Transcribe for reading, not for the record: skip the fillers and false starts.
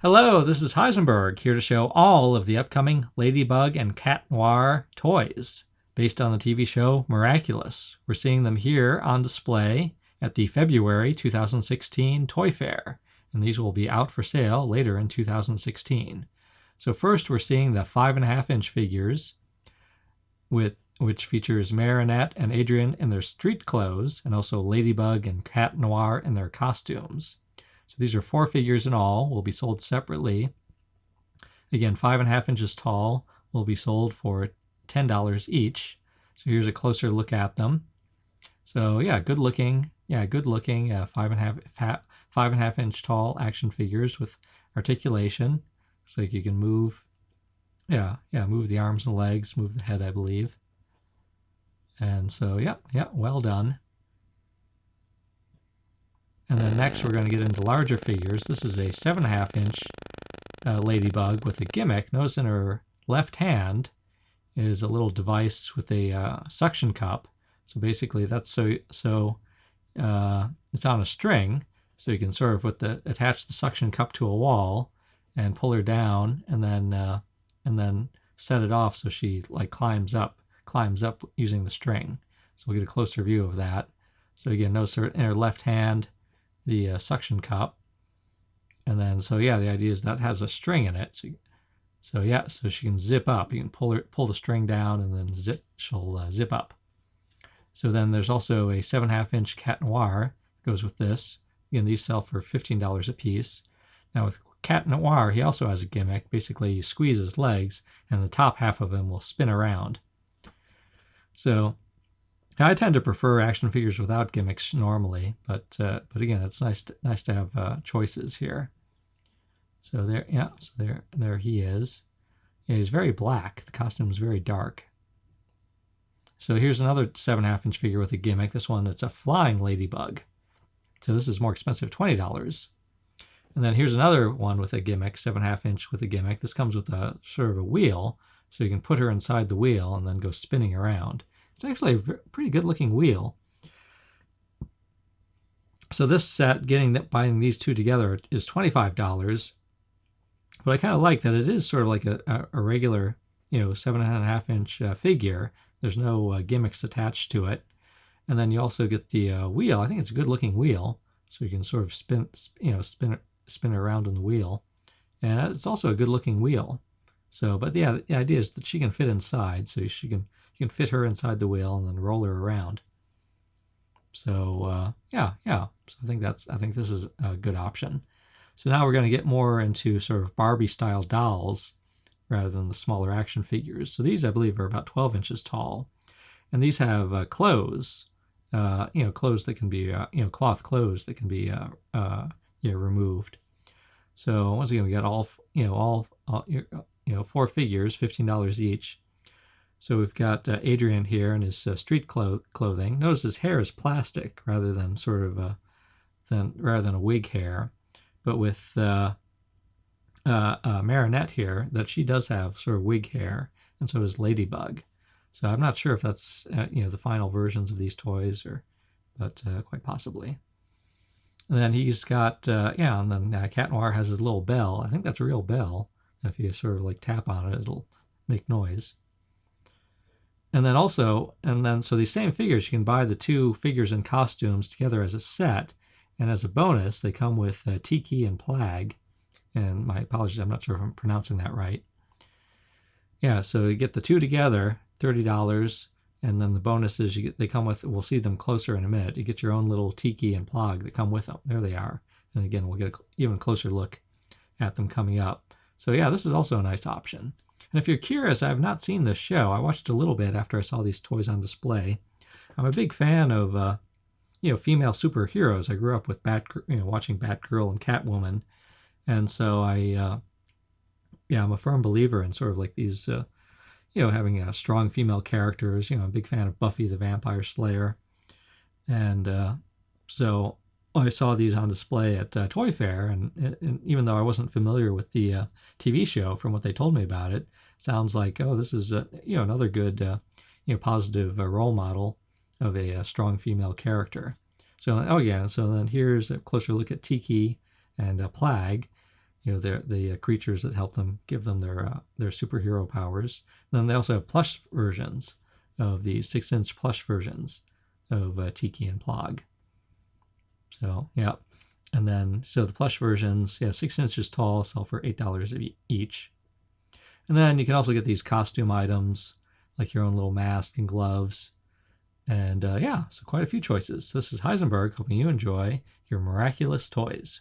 Hello, this is Heisenberg, here to show all of the upcoming Ladybug and Cat Noir toys based on the TV show Miraculous. We're seeing them here on display at the February 2016 Toy Fair, and these will be out for sale later in 2016. So first we're seeing the 5.5-inch figures, which features Marinette and Adrien in their street clothes, and also Ladybug and Cat Noir in their costumes. So these are 4 figures in all, will be sold separately. Again, 5.5 inches tall, will be sold for $10 each. So here's a closer look at them. So yeah, good looking 5.5 inch tall action figures with articulation. So you can move, move the arms and legs, move the head, I believe. And so yeah, well done. And then next we're going to get into larger figures. This is a 7.5 inch Ladybug with a gimmick. Notice in her left hand is a little device with a suction cup. So basically that's so it's on a string, so you can sort of attach the suction cup to a wall and pull her down, and then set it off so she like climbs up using the string. So we'll get a closer view of that. So again, notice in her left hand the suction cup, and then the idea is that has a string in it, so she can zip up. You can pull the string down, and then she'll zip up. So then there's also a 7.5 inch Cat Noir that goes with this. Again, these sell for $15 a piece. Now with Cat Noir, he also has a gimmick. Basically, you squeeze his legs, and the top half of him will spin around. So I tend to prefer action figures without gimmicks normally, but again, it's nice to have choices here. So there he is. Yeah, he's very black. The costume is very dark. So here's another 7.5 inch figure with a gimmick. This one, it's a flying Ladybug. So this is more expensive, $20. And then here's another one with a gimmick, 7.5 inch with a gimmick. This comes with a sort of a wheel, so you can put her inside the wheel and then go spinning around. It's actually a pretty good looking wheel. So this set, buying these two together, is $25. But I kind of like that it is sort of like a regular, 7.5 inch figure. There's no gimmicks attached to it. And then you also get the wheel. I think it's a good looking wheel, so you can sort of spin around in the wheel. And it's also a good looking wheel. So, but yeah, the idea is that she can fit inside, so you can fit her inside the wheel and then roll her around. So So I think this is a good option. So now we're going to get more into sort of Barbie style dolls rather than the smaller action figures. So these, I believe, are about 12 inches tall, and these have clothes, clothes that can be cloth clothes that can be removed. So once again, we got all 4 figures, $15 each. So we've got Adrien here in his street clothing. Notice his hair is plastic rather than a wig hair. But with Marinette here, that she does have sort of wig hair, and so does Ladybug. So I'm not sure if that's the final versions of these toys, but quite possibly. And then he's got and then Cat Noir has his little bell. I think that's a real bell. If you sort of like tap on it, it'll make noise. And then so these same figures, you can buy the 2 figures and costumes together as a set, and as a bonus, they come with Tikki and Plagg. And my apologies, I'm not sure if I'm pronouncing that right. Yeah, so you get the 2 together, $30, and then the bonus is they come with. We'll see them closer in a minute. You get your own little Tikki and Plagg that come with them. There they are. And again, we'll get an even closer look at them coming up. So yeah, this is also a nice option. And if you're curious, I have not seen this show. I watched a little bit after I saw these toys on display. I'm a big fan of female superheroes. I grew up with watching Batgirl and Catwoman, and so I'm a firm believer in sort of like these having strong female characters. I'm a big fan of Buffy the Vampire Slayer, and so I saw these on display at Toy Fair, and even though I wasn't familiar with the TV show, from what they told me about it, sounds like, this is another good positive role model of a strong female character. So then here's a closer look at Tikki and Plagg, the creatures that help them, give them their superhero powers. And then they also have plush versions of the 6-inch plush versions of Tikki and Plagg. So yeah, and then so the plush versions, 6 inches tall, sell for $8 each. And then you can also get these costume items like your own little mask and gloves. And so quite a few choices. This is Heisenberg, hoping you enjoy your Miraculous toys.